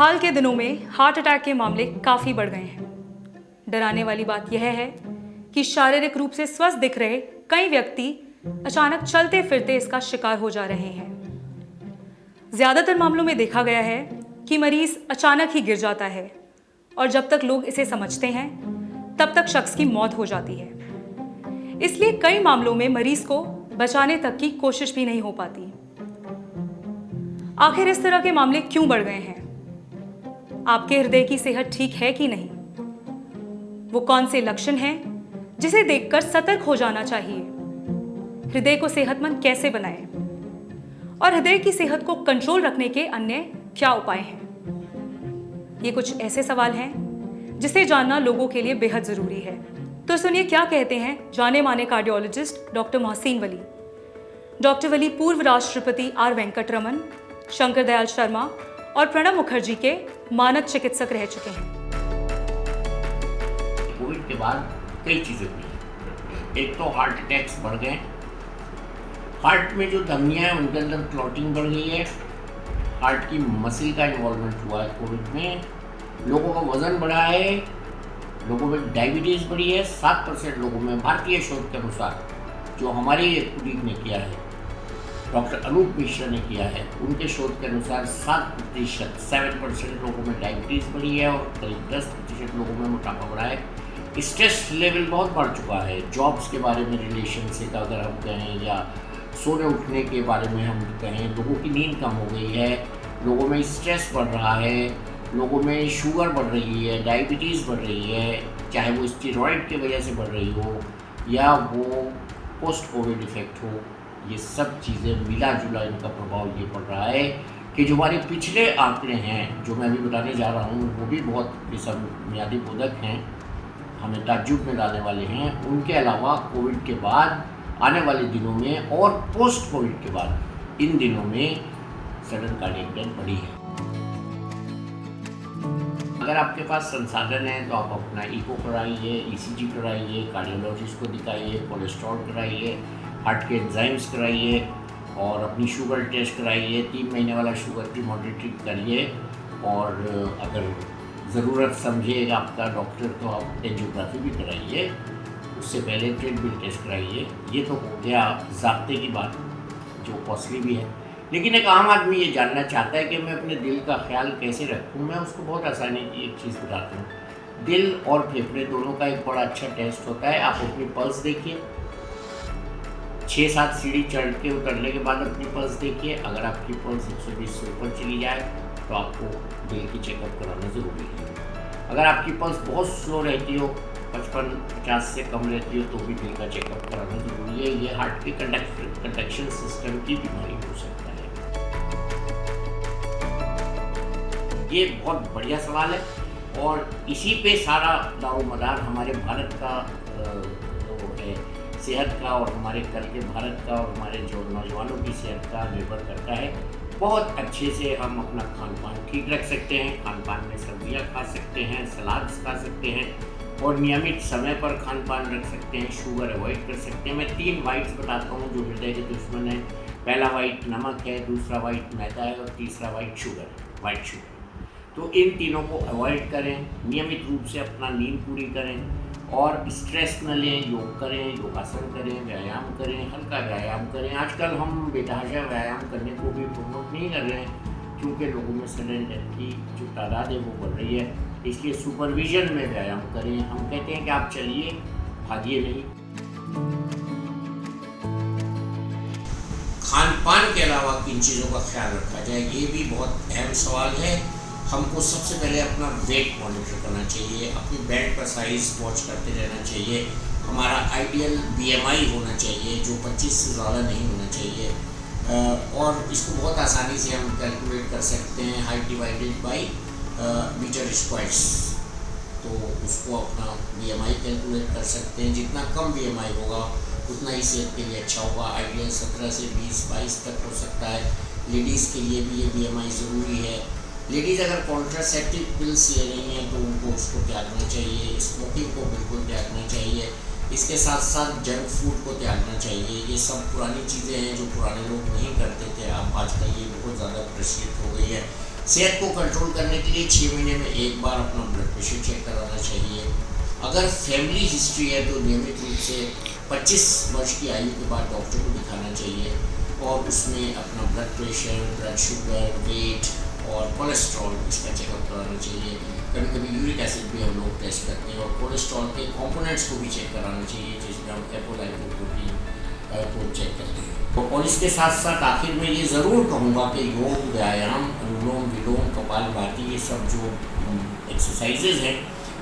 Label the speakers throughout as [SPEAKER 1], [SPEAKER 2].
[SPEAKER 1] हाल के दिनों में हार्ट अटैक के मामले काफ़ी बढ़ गए हैं। डराने वाली बात यह है कि शारीरिक रूप से स्वस्थ दिख रहे कई व्यक्ति अचानक चलते फिरते इसका शिकार हो जा रहे हैं। ज़्यादातर मामलों में देखा गया है कि मरीज अचानक ही गिर जाता है और जब तक लोग इसे समझते हैं तब तक शख्स की मौत हो जाती है। इसलिए कई मामलों में मरीज को बचाने तक की कोशिश भी नहीं हो पाती। आखिर इस तरह के मामले क्यों बढ़ गए हैं? आपके हृदय की सेहत ठीक है कि नहीं? वो कौन से लक्षण हैं जिसे देखकर सतर्क हो जाना चाहिए? हृदय को सेहतमंद कैसे बनाएं? और हृदय की सेहत को कंट्रोल रखने के अन्य क्या उपाय हैं? ये कुछ ऐसे सवाल हैं जिसे जानना लोगों के लिए बेहद जरूरी है। तो सुनिए क्या कहते हैं जाने माने cardiologist doctor Mohsin Wali. Doctor वली पूर्व राष्ट्रपति आर वेंकटरमन, शंकर दयाल शर्मा और प्रणब मुखर्जी के मानद चिकित्सक रह चुके हैं।
[SPEAKER 2] कोविड के बाद कई चीज़ें हुई। एक तो हार्ट अटैक्स बढ़ गए, हार्ट में जो धमनियाँ हैं उनके अंदर क्लॉटिंग बढ़ गई है, हार्ट की मसल का इन्वॉल्वमेंट हुआ है कोविड में, लोगों का वज़न बढ़ा है, लोगों में डायबिटीज़ बढ़ी है। 7% लोगों में, भारतीय शोध के अनुसार जो हमारी एक कुलीग ने किया है, डॉक्टर अनूप मिश्रा ने किया है, उनके शोध के अनुसार 7% लोगों में डायबिटीज़ बढ़ी है और करीब 10% लोगों में मोटापा बढ़ा है। स्ट्रेस लेवल बहुत बढ़ चुका है। जॉब्स के बारे में रिलेशन से अगर हम कहें या सोने उठने के बारे में हम कहें, लोगों की नींद कम हो गई है, लोगों में स्ट्रेस बढ़ रहा है, लोगों में शुगर बढ़ रही है, डायबिटीज़ बढ़ रही है, चाहे वो स्टेरॉइड की वजह से बढ़ रही हो या वो पोस्ट कोविड इफेक्ट हो। ये सब चीज़ें मिला जुला इनका प्रभाव ये पड़ रहा है कि जो हमारे पिछले आंकड़े हैं जो मैं अभी बताने जा रहा हूँ वो भी बहुत बेसमयादी बोधक हैं, हमें ताज्जुब में डालने वाले हैं। उनके अलावा कोविड के बाद आने वाले दिनों में और पोस्ट कोविड के बाद इन दिनों में सडन कार्डियक डेथ बढ़ी है। अगर आपके पास संसाधन है तो आप अपना ईको कराइए, ईसीजी कराइए, कार्डियोलॉजिस्ट को दिखाइए, कोलेस्ट्रॉल कराइए, हार्ट के एंजाइम्स कराइए और अपनी शुगर टेस्ट कराइए। 3 महीने वाला शुगर की मॉनिटरिंग करिए और अगर ज़रूरत समझिएगा आपका डॉक्टर तो आप एंजियोग्राफी भी कराइए। उससे पहले ट्रेडमिल टेस्ट कराइए। ये तो हो गया ज़ाब्ते की बात जो कॉस्टली भी है। लेकिन एक आम आदमी ये जानना चाहता है कि मैं अपने दिल का ख्याल कैसे रखूँ। मैं उसको बहुत आसानी की एक चीज़ बताता हूँ। दिल और फेफड़े दोनों का एक बड़ा अच्छा टेस्ट होता है। आप अपनी पल्स देखिए, 6-7 सीढ़ी चढ़ के उतरने के बाद अपनी पल्स देखिए। अगर आपकी पल्स 120 से ऊपर चली जाए तो आपको दिल की चेकअप कराना ज़रूरी है। अगर आपकी पल्स बहुत स्लो रहती हो, 55-50 से कम रहती हो तो भी दिल का चेकअप कराना ज़रूरी है। ये हार्ट के कंडक्शन सिस्टम की बीमारी हो सकता है। ये बहुत बढ़िया सवाल है और इसी पे सारा दारोमदार हमारे भारत का जो है सेहत का और हमारे कल के भारत का और हमारे जो नौजवानों की सेहत का निर्भर करता है। बहुत अच्छे से हम अपना खान पान ठीक रख सकते हैं। खान पान में सब्जियां खा सकते हैं, सलाद्स खा सकते हैं और नियमित समय पर खान पान रख सकते हैं। शुगर अवॉइड कर सकते हैं। मैं 3 वाइट्स बताता हूँ जो हृदय के दुश्मन है। पहला वाइट नमक है, दूसरा वाइट मैदा है और तीसरा वाइट शुगर। तो इन तीनों को अवॉइड करें, नियमित रूप से अपना नींद पूरी करें और स्ट्रेस न लें। योग करें, योगासन करें, व्यायाम करें, हल्का व्यायाम करें। आजकल हम बेतहाशा व्यायाम करने को भी प्रमोट नहीं कर रहे हैं क्योंकि लोगों में सडन डेथ की जो तादाद है वो बढ़ रही है। इसलिए सुपरविजन में व्यायाम करें। हम कहते हैं कि आप चलिए, भागिए नहीं। खान पान के अलावा किन चीज़ों का ख्याल रखा जाए, ये भी बहुत अहम सवाल है। हमको सबसे पहले अपना वेट मॉनिटर करना चाहिए, अपनी बेल्ट का साइज़ वॉच करते रहना चाहिए। हमारा आइडियल BMI होना चाहिए जो 25 से ज़्यादा नहीं होना चाहिए और इसको बहुत आसानी से हम कैलकुलेट कर सकते हैं। Height divided by metre squares, तो उसको अपना BMI कैलकुलेट कर सकते हैं। जितना कम BMI होगा उतना ही सेहत के लिए अच्छा होगा। आइडियल 17 से 20-22 तक हो सकता है। लेडीज़ के लिए भी ये BMI ज़रूरी है। लेडीज़ अगर कॉन्ट्रासेप्टिव पिल्स ले रही हैं तो उनको उसको त्यागना चाहिए। स्मोकिंग को बिल्कुल त्यागना चाहिए। इसके साथ साथ जंक फूड को त्यागना चाहिए। ये सब पुरानी चीज़ें हैं जो पुराने लोग नहीं करते थे। अब आजकल ये बहुत ज़्यादा प्रचलित हो गई है। सेहत को कंट्रोल करने के लिए 6 महीने में एक बार अपना ब्लड प्रेशर चेक कराना चाहिए। अगर फैमिली हिस्ट्री है तो नियमित रूप से 25 वर्ष की आयु के बाद डॉक्टर को दिखाना चाहिए और उसमें अपना blood pressure, blood sugar, weight और कोलेस्ट्रॉल इसका चेकअप कराना चाहिए। कभी कभी यूरिक एसिड भी हम लोग टेस्ट करते हैं और कोलेस्ट्रॉल के कंपोनेंट्स को भी चेक कराना चाहिए, जिसमें हम एपोलाइपोप्रोटीन को चेक करते हैं। और इसके साथ साथ आखिर में ये ज़रूर कहूँगा कि योग, व्यायाम, अनुलोम विलोम, कपालभाति, ये सब जो एक्सरसाइजेज हैं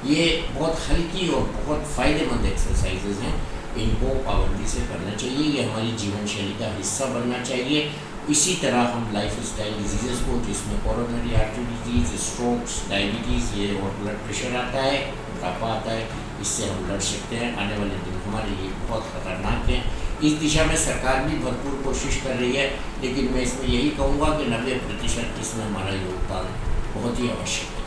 [SPEAKER 2] ये बहुत हल्की और बहुत फ़ायदेमंद एक्सरसाइजेज हैं। इनको पाबंदी से करना चाहिए, ये हमारी जीवन शैली का हिस्सा बनना चाहिए। इसी तरह हम लाइफ स्टाइल डिजीज़ को, जिसमें coronary artery disease, strokes, diabetes ये और ब्लड प्रेशर आता है, मोटापा आता है, इससे हम लड़ सकते हैं। आने वाले दिन हमारे लिए बहुत ख़तरनाक हैं। इस दिशा में सरकार भी भरपूर कोशिश कर रही है, लेकिन मैं इसमें यही कहूँगा कि 90% इसमें हमारा योगदान बहुत ही आवश्यक है।